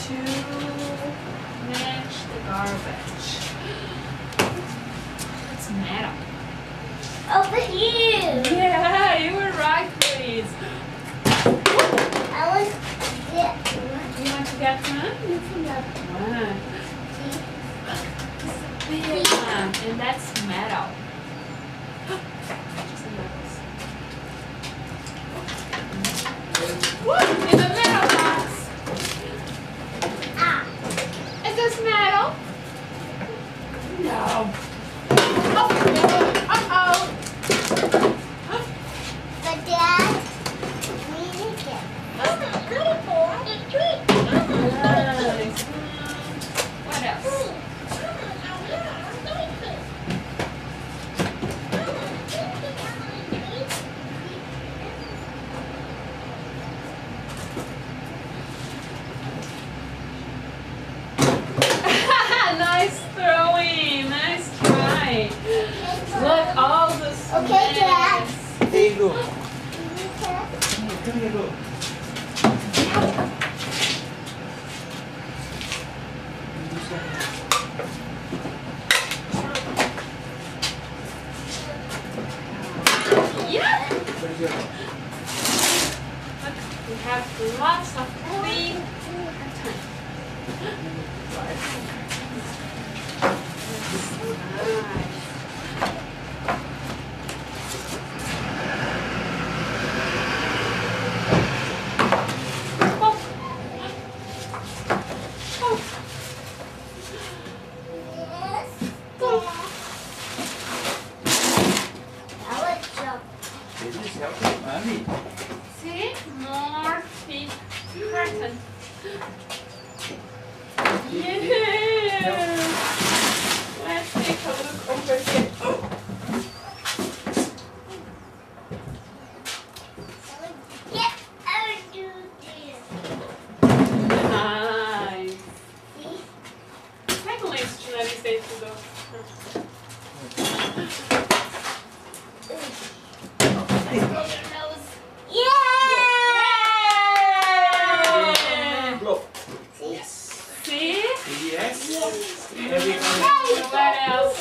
to match the garbage. It's metal. Over here. Yeah, you were right, please. I want to get You want to get one? one. One. Big one, and that's metal. What? In the metal box. Ah. Is this metal? No. Oh. But Dad, we need it. Nice. What else? Nice throwing. Nice try. Look, all the snacks. Okay, Dad. Hey, look. Okay. Come here, look. Yeah. Where's your Look, we have lots of clean carton. Nice. Oh. Oh. I would jump. This is helping mommy. See? More big curtain. Yeah! Let's take a look over here. Oh. Yeah, I would do this. Nice. See? Pega um lenço de nariz dentro do... Blow your nose. Yeah! Yeah! Blow. See? See? Yes. Every What else?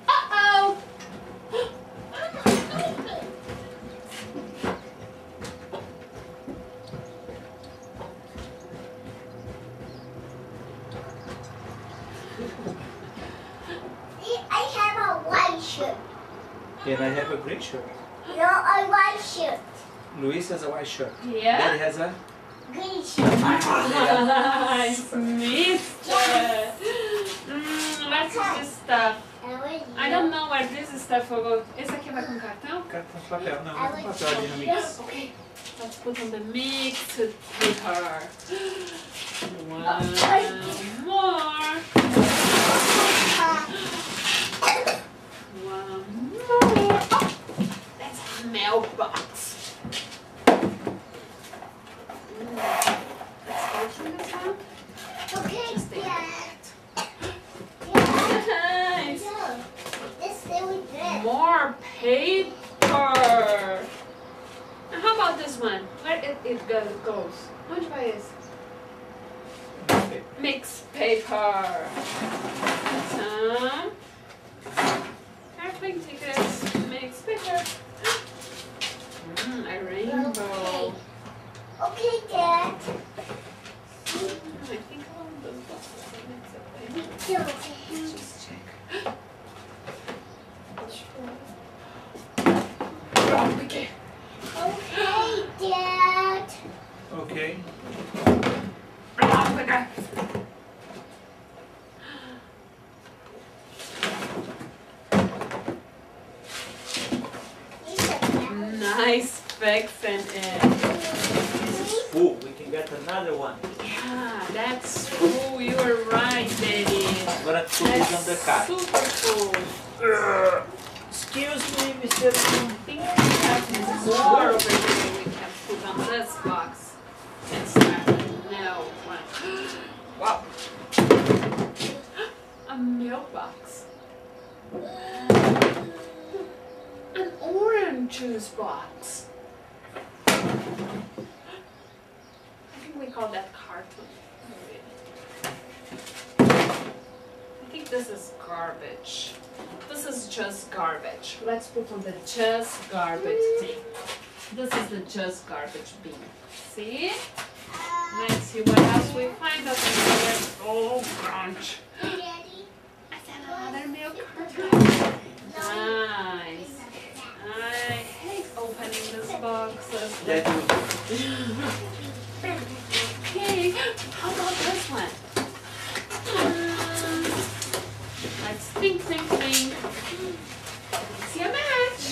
Uh-oh! See, I have a white shirt. Can I have a green shirt? No, a white shirt. Luis has a white shirt. Yeah? Daddy has a... Green shirt. Nice, mister! Let's use this stuff. I don't know where this stuff will go. Esse aqui vai com cartão? Cartão de papel. Não, não com papel ali no mix. Okay. Let's put on the mixed paper. One more. One more. Oh, that's a mailbox. Let's open this one. Okay, Just take Dad. it. Nice. This thing we did. More paper. And how about this one? Where it goes? Onde vai esse? Okay. Mixed paper. Some airplane tickets. Mixed paper. A rainbow. Okay, Dad. I think all of those boxes are mixed up. Okay. Let's just check. Okay. Okay, Dad. Okay. Nice fixing it. This is full. We can get another one. Yeah, that's cool. You were right, Daddy. I'm gonna put this on the That's car. super cool. Excuse me, Mr. I think we have more over here we can put on this box. And start a new one. Wow. A mailbox. cartoon juice box. I think we call that cartoon. I think this is garbage. This is just garbage. Let's put on the just garbage thing. This is the just garbage bin. See? Let's see what else we find up in here. Oh, crunch. Daddy. That's another milk carton. Nice. I hate opening these boxes. Okay, how about this one? Let's think. See a match.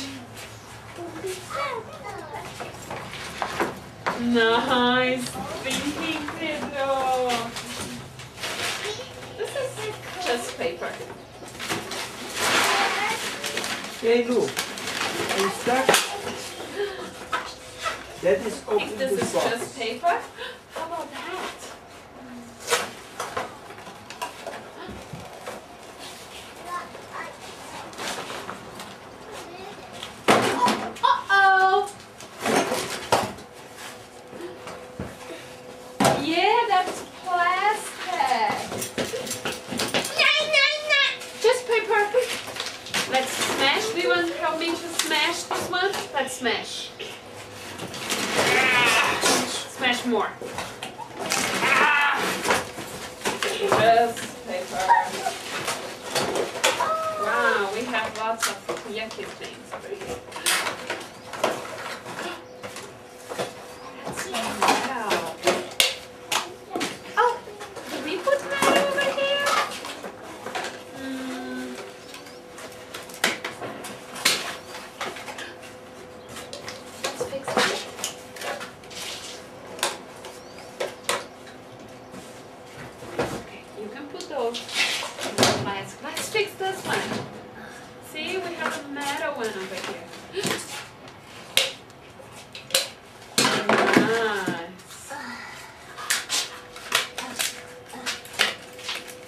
Nice thinking, Pedro. This is just paper. Hey, Lu, are you stuck? That is I open think the this is box. just paper. How about that? Uh-oh! Yeah, that's plastic. Just paper. Let's smash. Do you want to help me to smash this one? Let's smash. Smash more. Just paper. Wow, we have lots of yucky things over here. Wow. Oh, did we put that over here? Let's fix it. Okay, you can put those in the plastic. Let's fix this one. See, we have a metal one over here. Nice.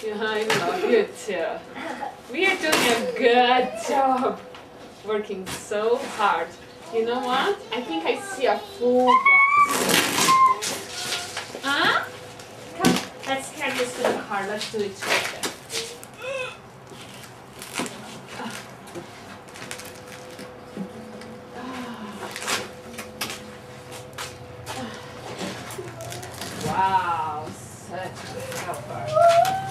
Yeah, I love you too. We are doing a good job. Working so hard. You know what? I think I see a full box. Huh? Come, let's carry this to the car. Let's do it together. Wow, such a helper.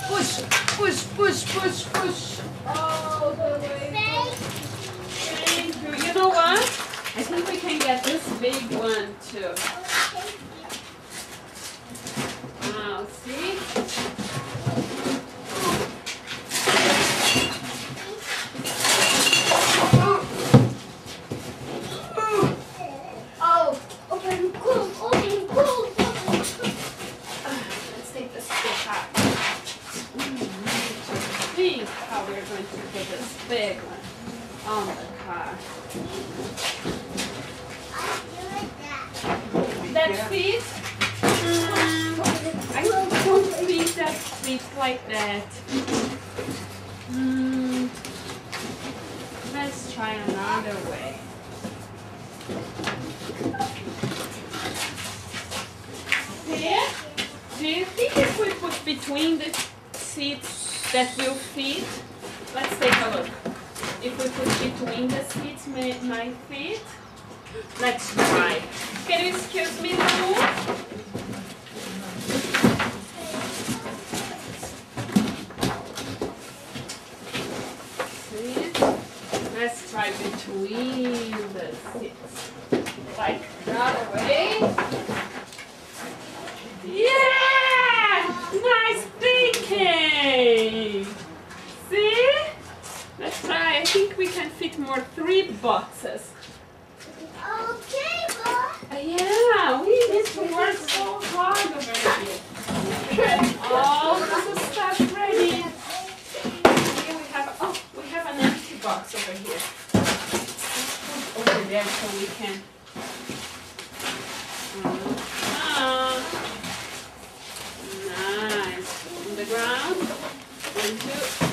Push, push, push, push, push. All the way. Thank you. You know what? I think we can get this big one too. Wow, see? Oh, open, cool, open, cool. Let's take this to the car. Think how we're going to put this big one on the car. That fit? I don't think that fits like that. Let's try another way. Here? Do you think if we put between the seats that will fit? Let's take a look. If we put between the seats my feet, let's try. Can you excuse me, Lou? Let's try between the seats. Like that way. Yeah! Nice thinking! See? Let's try. I think we can fit more 3 boxes. Okay, boy. Yeah, we need to work so hard over here. Get all the stuff ready. Here we have an empty box over here. Let's put over there so we can. Nice. On the ground. 1, 2.